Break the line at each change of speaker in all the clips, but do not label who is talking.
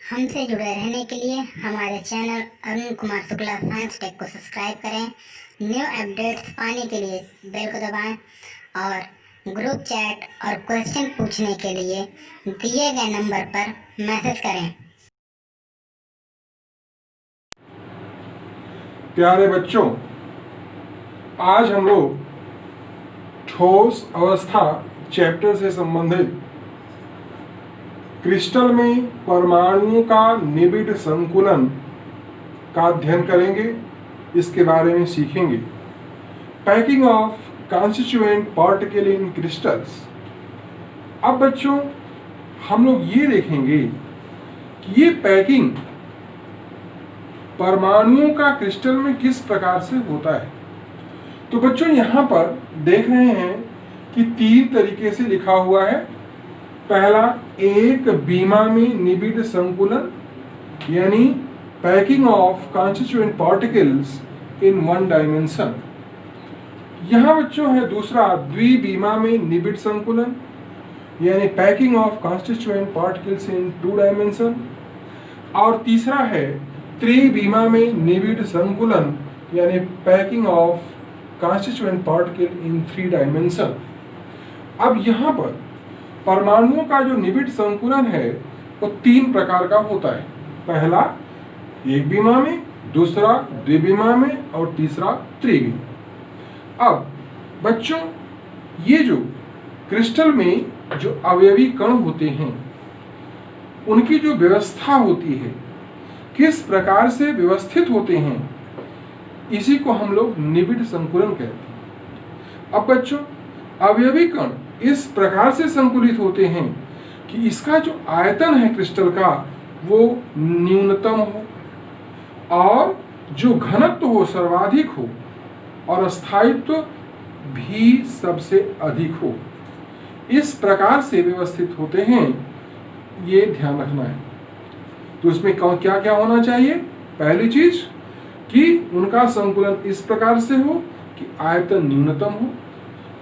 हमसे जुड़े रहने के लिए हमारे channel Arun Kumar Shukla science tech को सब्सक्राइब करें। न्यू अपडेट्स पाने के लिए बेल को दबाएं और ग्रुप चैट और क्वेश्चन पूछने के लिए दिए गए नंबर पर मैसेज करें।
प्यारे बच्चों, आज हम लोग ठोस अवस्था चैप्टर से संबंधित क्रिस्टल में परमाणुओं का निबिड़ संकुलन का अध्ययन करेंगे। इसके बारे में सीखेंगे। Packing of constituent particle in crystals. अब बच्चों, हम लोग ये देखेंगे कि ये पैकिंग परमाणुओं का क्रिस्टल में किस प्रकार से होता है। तो बच्चों, यहाँ पर देख रहे हैं कि 3 तरीके से लिखा हुआ है। पहला, एक बीमा में निबिड़ संकुलन, यानी packing of constituent particles in 1 dimension. यहाँ बच्चों है दूसरा, द्विबीमा में निबिड़ संकुलन, यानी packing of constituent particles in 2 dimension. और तीसरा है त्रिबीमा में निबिड़ संकुलन, यानी packing of constituent particle in 3 dimension. अब यहाँ पर परमाणुओं का जो निबिड़ संकुलन है वो 3 प्रकार का होता है। पहला एक बीमा में, दूसरा द्विबीमा में और तीसरा त्रिबीमा। अब बच्चों, ये जो क्रिस्टल में जो अवयवी कण होते हैं उनकी जो व्यवस्था होती है, किस प्रकार से व्यवस्थित होते हैं, इसी को हम लोग निबिड़ संकुलन कहते हैं। अब बच्चों, अवयवी कण इस प्रकार से संकुलित होते हैं कि इसका जो आयतन है क्रिस्टल का वो न्यूनतम हो और जो घनत्व हो सर्वाधिक हो और स्थायित्व भी सबसे अधिक हो। इस प्रकार से व्यवस्थित होते हैं, ये ध्यान रखना है। तो इसमें क्या क्या होना चाहिए? पहली चीज कि उनका संकुलन इस प्रकार से हो कि आयतन न्यूनतम हो,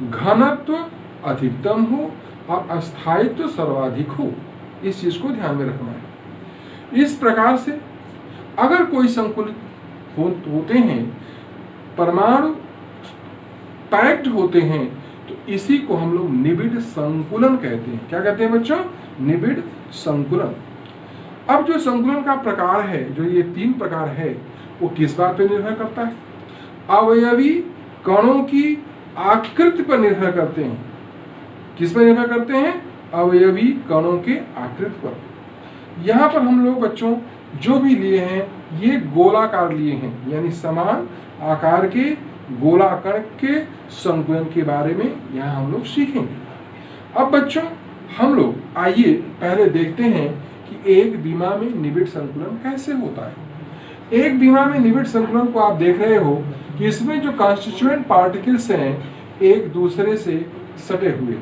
घनत्व अधिकतम हो और स्थायित्व सर्वाधिक हो। इस चीज को ध्यान में रखना है। इस प्रकार से अगर कोई संकुलित होते हैं, परमाणु पैक्ड होते हैं, तो इसी को हम लोग निबिड़ संकुलन कहते हैं। क्या कहते हैं बच्चों? निबिड़ संकुलन। अब जो संकुलन का प्रकार है, जो ये 3 प्रकार है, वो किस बात पर निर्भर करता है? अवयवी कणों की आकृति पर निर्भर करते हैं। किस पर निर्भर करते हैं? अवयवी कणों के आकृति पर। यहाँ पर हम लोग बच्चों जो भी लिए हैं ये गोलाकार लिए हैं, यानी समान आकार के गोलाकार के संकुलन के बारे में यहाँ हम लोग सीखेंगे। अब बच्चों, हम लोग आइए पहले देखते हैं कि एक बीमा में निबिड़ संकुलन कैसे होता है। एक बीमा में निबिड़ संकुलन को आप देख रहे हो कि इसमें जो कॉन्स्टिट्यूएंट पार्टिकल्स हैं एक दूसरे से सटे हुए,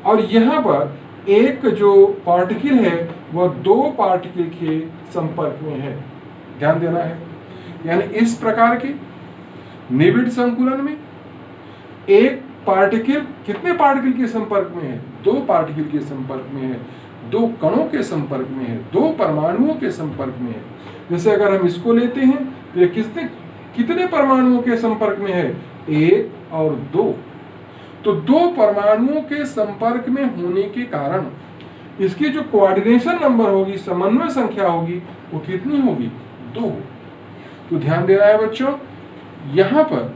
और यहाँ पर एक जो पार्टिकल है वह 2 पार्टिकल के संपर्क में है। ध्यान देना है। यानी इस प्रकार के निबिड़ संकुलन में एक पार्टिकल कितने पार्टिकल के संपर्क में है? 2 पार्टिकल के संपर्क में है, 2 कणों के संपर्क में है, 2 परमाणुओं के संपर्क में है। जैसे अगर हम इसको लेते हैं तो ये कितने परमाणुओं के संपर्क में है? 1 और 2। तो 2 परमाणुओं के संपर्क में होने के कारण इसकी जो कोऑर्डिनेशन नंबर होगी, समन्वय संख्या होगी, वो कितनी होगी? 2। तो ध्यान देना है बच्चों, यहाँ पर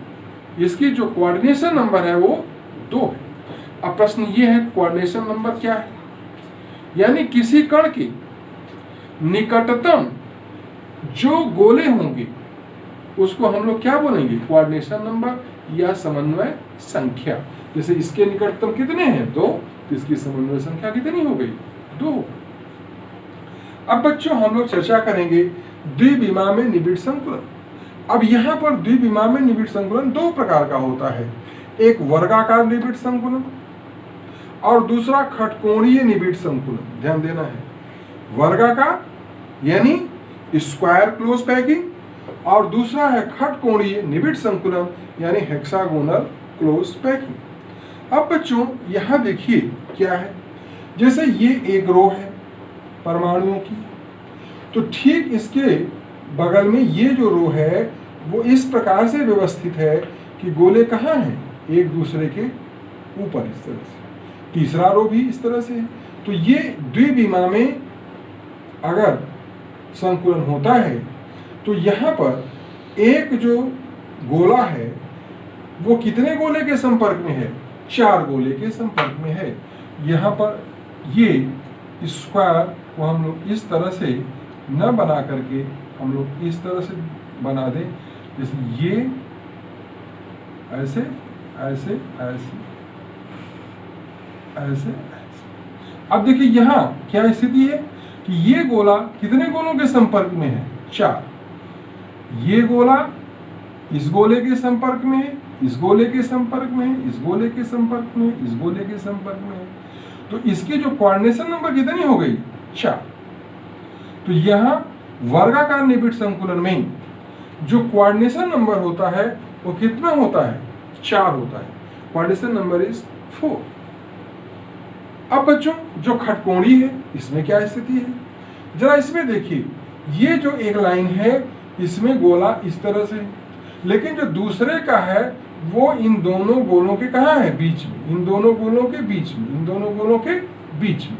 इसकी जो कोऑर्डिनेशन नंबर है वो 2 है। अब प्रश्न ये है, कोऑर्डिनेशन नंबर क्या है? यानी किसी कण के निकटतम जो गोले होंगे उसको हम लोग क्या बोलेंगे? कोऑर्डिनेशन नंबर या समन्वय संख्या। जैसे इसके निकटतम कितने हैं? 2, तो इसकी समन्वय संख्या कितनी हो गई? 2। अब बच्चों हम लोग चर्चा करेंगे द्विबीमा में निबिड़ संकुलन। अब यहाँ पर द्विबीमा में निबिड़ संकुलन 2 प्रकार का होता है। एक वर्गाकार निबिड़ संकुलन और दूसरा खटकोणीय निबिड़ संकुलन। ध्यान देना है। वर्गाकार यानी स्क्वायर क्लोज पैकिंग, और दूसरा है खटकोणीय निबिड़ संकुलन, यानी हेक्सागोनल क्लोज पैकिंग। अब बच्चों यहाँ देखिए क्या है। जैसे ये एक रो है परमाणुओं की, तो ठीक इसके बगल में ये जो रो है वो इस प्रकार से व्यवस्थित है कि गोले कहाँ हैं, एक दूसरे के ऊपर इस तरह से, तीसरा रो भी इस तरह से है। तो ये द्विविमा में अगर संकुलन होता है तो यहाँ पर एक जो गोला है वो कितने गोले के संपर्क में है, 4 गोले के संपर्क में है। यहाँ पर ये स्क्वायर को हम लोग इस तरह से न बना करके हम लोग इस तरह से बना दें, जैसे ये ऐसे ऐसे ऐसे ऐसे ऐसे। अब देखिए यहाँ क्या स्थिति है कि ये गोला कितने गोलों के संपर्क में है, 4। ये गोला इस गोले के संपर्क में है, इस गोले के संपर्क में है, इस गोले के संपर्क में, इस गोले के संपर्क में है। तो इसकी जो कोऑर्डिनेशन नंबर कितनी हो गई, 4। तो यहाँ वर्गाकार निबिड़ संकुलन में जो कोऑर्डिनेशन नंबर होता है वो कितना होता है, 4 होता है। Coordination number is 4। अब बच्चों जो खटकोणी है इसमें क्या स्थिति है, जरा इसमें देखिए। ये जो एक लाइन है इसमें गोला इस तरह से, लेकिन जो दूसरे का है वो इन दोनों गोलों के कहाँ है, बीच में, इन दोनों गोलों के बीच में, इन दोनों गोलों के बीच में।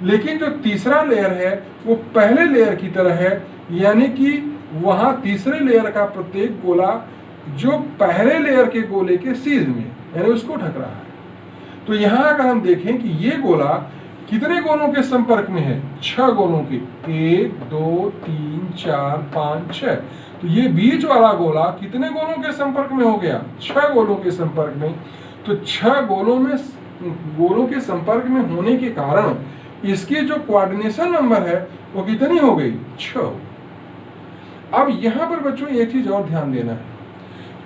लेकिन जो तीसरा लेयर है वो पहले लेयर की तरह है, यानी कि वहां तीसरे लेयर का प्रत्येक गोला जो पहले लेयर के गोले के सीध में, यानी उसको ढक रहा है। तो यहाँ अगर हम देखें कि ये गोला कितने गोलों के संपर्क में है, 6 गोलों के, 1 2 3 4 5 6। तो ये बीच वाला गोला कितने गोलों के संपर्क में हो गया, 6 गोलों के संपर्क में। तो 6 गोलों के संपर्क में होने के कारण इसकी जो कोऑर्डिनेशन नंबर है वो कितनी हो गई, 6। अब यहाँ पर बच्चों एक चीज और ध्यान देना है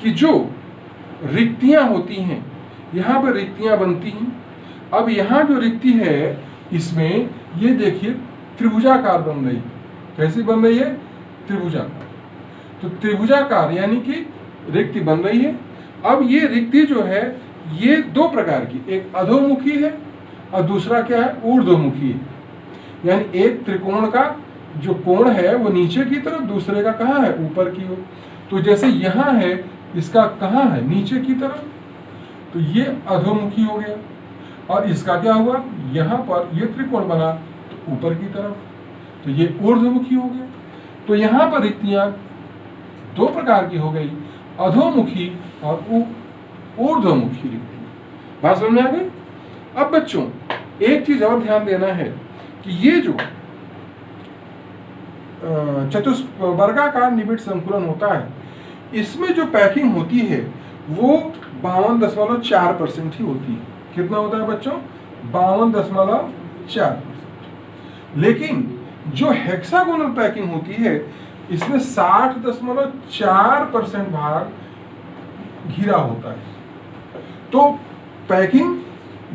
कि जो रिक्तियां होती हैं, यहाँ पर रिक्तियां बनती हैं। अब यहाँ जो रिक्ति है इसमें ये देखिए त्रिभुजाकार बन रही, कैसी बन रही है, त्रिभुजाकार। तो त्रिभुजाकार यानी कि रिक्ति बन रही है। अब ये रिक्ति जो है ये 2 प्रकार की, एक अधोमुखी है और दूसरा क्या है, ऊर्ध्वमुखी है। यानी एक त्रिकोण का जो कोण है वो नीचे की तरफ, दूसरे का कहाँ है, ऊपर की ओर। तो जैसे यहाँ है इसका कहाँ है, नीचे की तरफ, तो ये अधोमुखी हो गया। और इसका क्या हुआ, यहाँ पर ये त्रिकोण बना तो ऊपर की तरफ, तो ये ऊर्ध्वमुखी हो गया। तो यहाँ पर रिक्तियां 2 प्रकार की हो गई, अधोमुखी और ऊर्ध्वमुखी रिक्ति। बात समझ में आ गई। अब बच्चों एक चीज और ध्यान देना है कि ये जो वर्गाकार निबिड़ संकुलन होता है इसमें जो पैकिंग होती है वो 52.4% ही होती है। कितना होता है बच्चों, 52.4%। लेकिन जो हेक्सागोनल पैकिंग होती है इसमें 60.4% भाग घिरा होता है। तो पैकिंग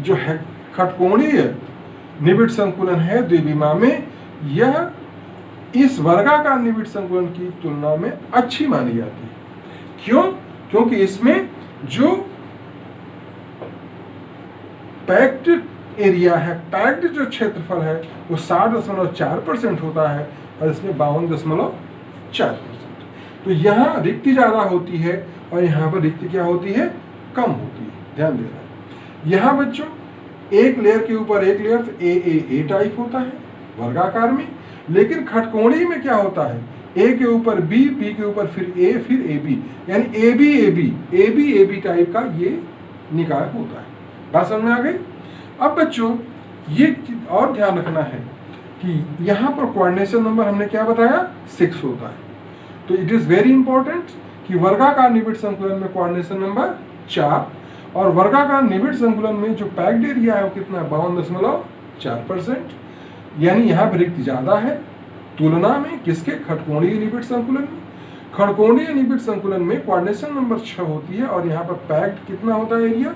जो है खटकोणीय निबिड़ संकुलन है द्विविमा में, यह इस वर्गाकार निबिड़ संकुलन की तुलना में अच्छी मानी जाती है। क्यों, क्योंकि इसमें जो पैक्ड एरिया है, पैक्ड जो क्षेत्रफल है वो 60.4% होता है और इसमें 52.4%। तो यहाँ रिक्ति ज्यादा होती है और यहाँ पर रिक्ति क्या होती है, कम होती है। ध्यान देना। यहाँ बच्चों एक लेयर के ऊपर एक लेयर ए टाइप होता है वर्गाकार में, लेकिन खटकोणी में क्या होता है, ए के ऊपर बी, बी के ऊपर फिर ए, फिर ए बी, यानी ए बी टाइप का ये निकाय होता है। बात समझ में आ गई। अब बच्चों ये और ध्यान रखना है कि यहाँ पर कोऑर्डिनेशन नंबर हमने क्या बताया, 6 होता है। तो इट इज वेरी इंपॉर्टेंट कि वर्गाकार निबिड़ संकुलन में कोऑर्डिनेशन नंबर 4 और वर्गाकार निबिड़ संकुलन में जो पैक्ड एरिया है वो कितना है, 52.4%। यानी यहाँ पर रिक्ति ज्यादा है तुलना में किसके, खटकोणीय निबिड़ संकुलन में। खटकोणीय निबिड़ संकुलन में कोऑर्डिनेशन नंबर 6 होती है और यहाँ पर पैक्ड कितना होता है एरिया,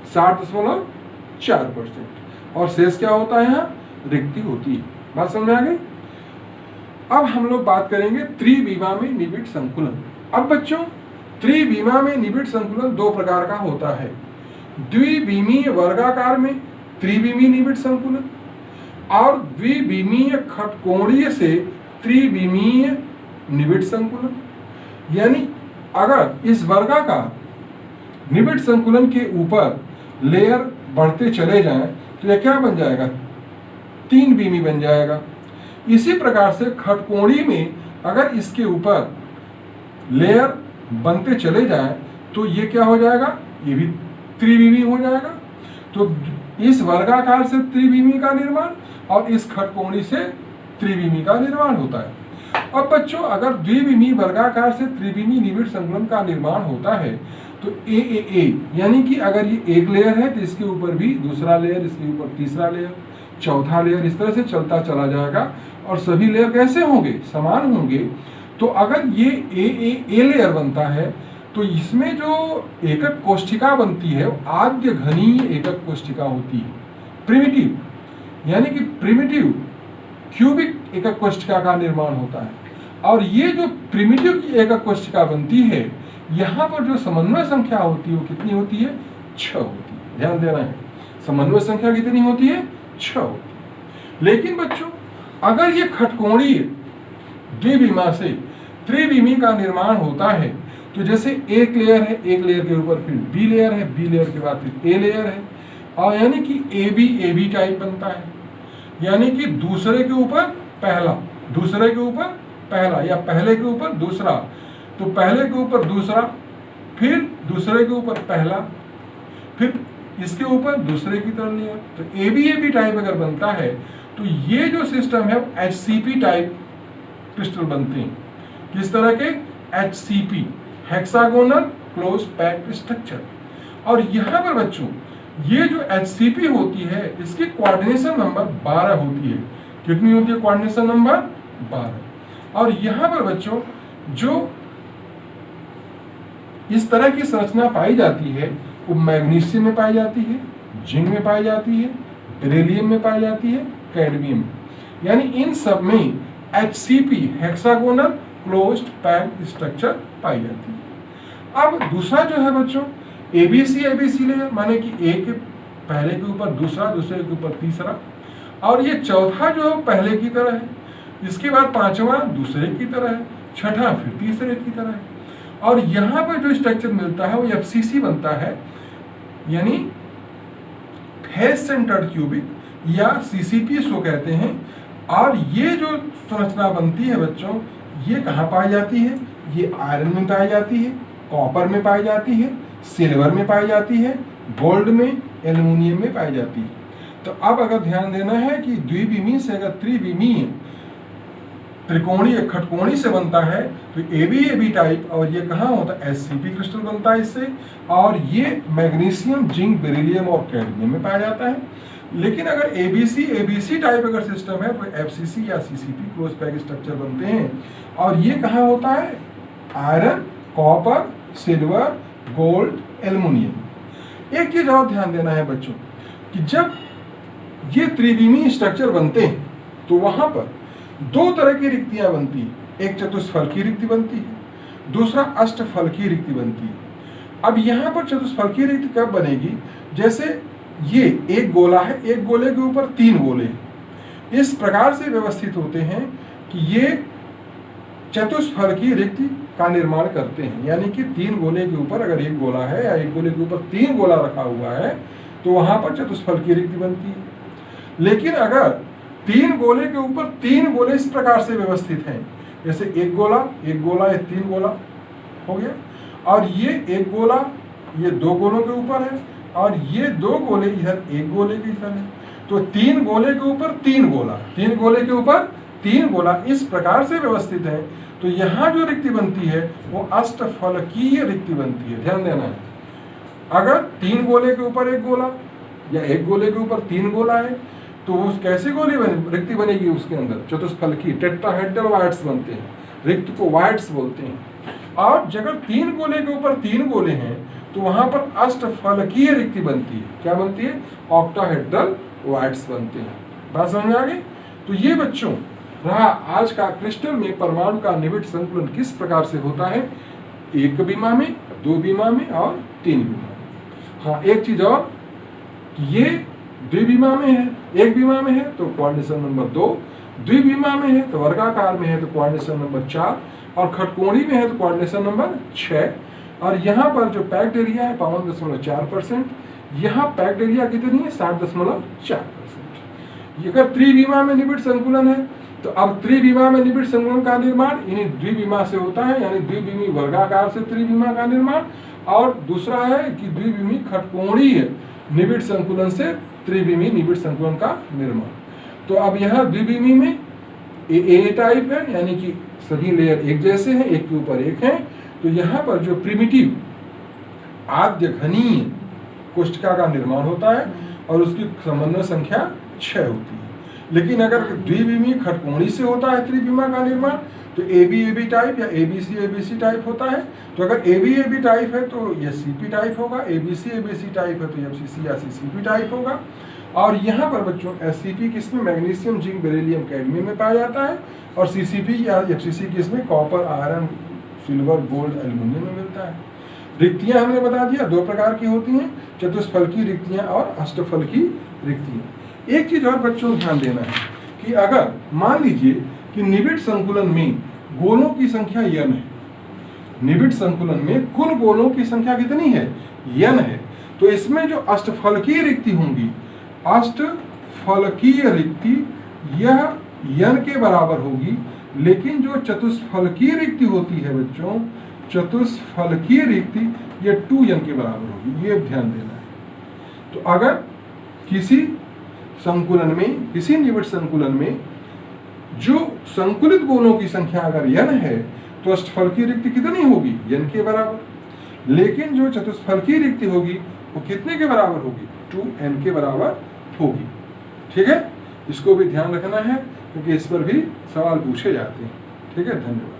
60.4%। और शेष क्या होता है, यहाँ रिक्ति होती है। बात समझ में आ गई। अब हम लोग बात करेंगे त्रिविमा में निबिड़ संकुलन। अब बच्चों त्रिविमा में निबिड़ संकुलन 2 प्रकार का होता है, द्विविमीय वर्गाकार में त्रिविमीय निबिड़ संकुलन और द्विविमीय खटकोणीय से त्रिविमीय निबिड़ संकुलन। यानी अगर इस वर्गाकार निबिड़ संकुलन के ऊपर लेयर बढ़ते चले जाएं तो यह क्या बन जाएगा, 3 बीमी बन जाएगा। इसी प्रकार से खटकोणी में अगर इसके ऊपर लेयर बनते चले जाएं तो ये क्या हो जाएगा, ये भी त्रिविमी हो जाएगा। तो इस वर्गाकार से त्रिविमी का निर्माण और इस खटकोणी से त्रिविमी का निर्माण होता है। अब बच्चों अगर द्विविमी वर्गाकार से त्रिविमी निबिड़ संकुलन का निर्माण होता है तो ए यानी कि अगर ये एक लेयर है तो इसके ऊपर भी दूसरा लेयर, इसके ऊपर तीसरा लेयर, चौथा लेयर, इस तरह से चलता चला जाएगा और सभी लेयर कैसे होंगे, समान होंगे। तो अगर ये ए लेयर बनता है तो इसमें जो एकक कोष्ठिका बनती है वो आद्य घनीय एकक कोष्ठिका होती है, प्रिमिटिव, यानी कि प्रिमिटिव क्यूबिक एकक कोष्ठिका का निर्माण होता है। और ये जो प्रिमिटिव की एकक कोष्ठिका बनती है, यहाँ पर जो समन्वय संख्या होती है वो कितनी होती है, 6 होती है। ध्यान देना है, समन्वय संख्या कितनी होती है, 6 होती है। लेकिन बच्चों अगर ये खटकोणीय द्विविमा से त्रिविमी का निर्माण होता है तो जैसे एक लेयर है, एक लेयर के ऊपर फिर बी लेयर है, बी लेयर के बाद फिर ए लेयर है, और यानी कि ए बी टाइप बनता है। यानी कि दूसरे के ऊपर पहला, दूसरे के ऊपर पहला, या पहले के ऊपर दूसरा, तो पहले के ऊपर दूसरा, फिर दूसरे के ऊपर पहला, फिर इसके ऊपर दूसरे की तरह लेयर। तो ए बी टाइप अगर बनता है तो ये जो सिस्टम है HCP टाइप क्रिस्टल बनते हैं। किस तरह के, HCP, hexagonal close packed structure. और यहाँ पर बच्चों ये जो HCP होती है इसकी कोऑर्डिनेशन नंबर 12 होती है। कितनी होती है, कोऑर्डिनेशन नंबर 12। और यहाँ पर बच्चों जो इस तरह की संरचना पाई जाती है वो मैग्नीशियम में पाई जाती है, जिंक में पाई जाती है, बेरिलियम में पाई जाती है, कैडमियम में। यानी इन सब में HCP, hexagonal closed packed structure पाई जाती है। अब दूसरा जो है बच्चों ABC लेयर, माने कि एक पहले के ऊपर दूसरा, दूसरे के ऊपर तीसरा, और ये चौथा जो पहले की तरह है, इसके बाद पांचवा दूसरे की तरह है, छठा फिर तीसरे की तरह है। और यहाँ पर जो स्ट्रक्चर मिलता है वो FCC बनता है, यानी फेस सेंटर्ड क्यूबिक, या CCP इसको कहते हैं। और ये जो संरचना बनती है बच्चों, ये कहाँ पाई जाती है, ये आयरन में पाई जाती है, कॉपर में पाई जाती है, सिल्वर में पाई जाती है, गोल्ड में, एल्युमिनियम में पाई जाती है। तो अब अगर ध्यान देना है कि द्विविमीय से अगर त्रिविमीय त्रिकोणीय खटकोणी से बनता है तो AB टाइप, और ये कहाँ होता है, HCP क्रिस्टल बनता है इससे, और ये मैग्नीशियम, जिंक, बेरिलियम और कैडमियम में पाया जाता है। लेकिन अगर ABC टाइप अगर सिस्टम है तो FCC या CCP क्लोज पैक स्ट्रक्चर बनते हैं। और ये कहाँ होता है, iron, copper, silver, gold, aluminium. एक चीज और ध्यान देना है बच्चों कि जब ये त्रिविमीय स्ट्रक्चर बनते हैं तो वहां पर 2 तरह की रिक्तियां बनती है। एक चतुष्फलकीय रिक्ति बनती है, दूसरा अष्टफलकीय रिक्ति बनती है। अब यहाँ पर चतुष्फलकीय रिक्ति कब बनेगी, जैसे ये एक गोला है, एक गोले के ऊपर 3 गोले हैं, इस प्रकार से व्यवस्थित होते हैं कि ये चतुष्फलकीय रिक्ति का निर्माण करते हैं। यानी कि 3 गोले के ऊपर अगर एक गोला है या एक गोले के ऊपर 3 गोला रखा हुआ है तो वहां पर चतुष्फलकीय रिक्ति बनती है। लेकिन अगर 3 गोले के ऊपर 3 गोले इस प्रकार से व्यवस्थित हैं, जैसे एक गोला, ये 3 गोला हो गया, और ये एक गोला, ये 2 गोलों के ऊपर है, और ये 2 गोले इधर एक गोले के इधर है, तो 3 गोले के ऊपर 3 गोला, 3 गोले के ऊपर 3 गोला इस प्रकार से व्यवस्थित है। तो यहाँ जो रिक्ति बनती है वो अष्टफलकीय रिक्ति बनती है। ध्यान देना है, अगर 3 गोले के ऊपर एक गोला या एक गोले के ऊपर 3 गोला है तो वो कैसी रिक्ति बनेगी, उसके अंदर चतुष्फलकीय टेट्राहेड्रल वाइड्स बनते हैं, रिक्ति को वाइड्स बोलते हैं। और अगर 3 गोले के ऊपर 3 गोले हैं तो वहां पर अष्टफलकीय रिक्ति बनती है। क्या बनती है, ऑक्टाहेड्रल वाइड्स बनते हैं। बात समझ में आ गई। तो ये बच्चों रहा आज का क्रिस्टल में परमाणु का निबिड़ संकुलन किस प्रकार से होता है, 1 बीमा में, 2 बीमा में और 3 बीमा में। हाँ, एक चीज और, ये 2 बीमा में है, 1 बीमा में है तो कोऑर्डिनेशन नंबर 2, द्विविमा में है तो वर्गाकार में है तो कोऑर्डिनेशन नंबर 4, और खटकोणी में है तो कोऑर्डिनेशन नंबर 6। और यहाँ पर जो पैक्ड एरिया है 52.4%, यहाँ पैक्ड एरिया कितनी है 60.4%। अगर त्रिविमा में निबिड़ संकुलन है तो अब त्रिविमा में निबिड़ संकुलन का निर्माण इन्हीं द्विविमा से होता है, यानी द्विविमी वर्गाकार से त्रिविमा का निर्माण, और दूसरा है कि द्विविमी खटकोणीय निबिड़ संकुलन से त्रिविमी निबिड़ संकुलन का निर्माण। तो अब यहाँ द्विविमी में ए टाइप है, यानी कि सभी लेयर एक जैसे हैं, एक के ऊपर एक हैं। तो यहाँ पर जो प्रिमिटिव आद्य घनीय कोष्ठिका का निर्माण होता है और उसकी समन्वय संख्या 6 होती है। लेकिन अगर द्विविमी खटकोणी से होता है त्रिविमा का निर्माण तो AB टाइप या ABC टाइप होता है। तो अगर AB टाइप है तो यह CP टाइप होगा, ABC टाइप है तो FCC या CCP टाइप होगा। और यहाँ पर बच्चों SCP किसमें मैग्नीशियम जिंक बेरिलियम कैडमियम में पाया जाता है, और CCP या FCC किसमें copper iron silver gold aluminium में मिलता है। रिक्तियां हमने बता दिया 2 प्रकार की होती हैं, चतुष्फलकी रिक्तियां और अष्टफलकी रिक्तियां। एक चीज और बच्चों ध्यान देना है कि अगर मान लीजिए कि निबिड़ संकुलन में गोलों की संख्या n है, निबिड़ संकुलन में कुल गोलों की संख्या कितनी है n है, तो इसमें जो अष्टफलकीय रिक्ति होंगी, अष्टफलकीय रिक्ति यह n के बराबर होगी। लेकिन जो चतुष्फलकीय रिक्ति होती है बच्चों, चतुष्फलकीय रिक्ति ये 2n के बराबर होगी, ये ध्यान देना है। तो अगर किसी संकुलन में, किसी निबिड़ संकुलन में जो संकुलित गोलों की संख्या अगर n है तो अष्टफलकीय रिक्ति कितनी होगी n के बराबर। लेकिन जो चतुष्फलकीय रिक्ति होगी वो कितने के बराबर होगी 2n के बराबर होगी। ठीक है, इसको भी ध्यान रखना है क्योंकि इस पर भी सवाल पूछे जाते हैं। ठीक है, धन्यवाद।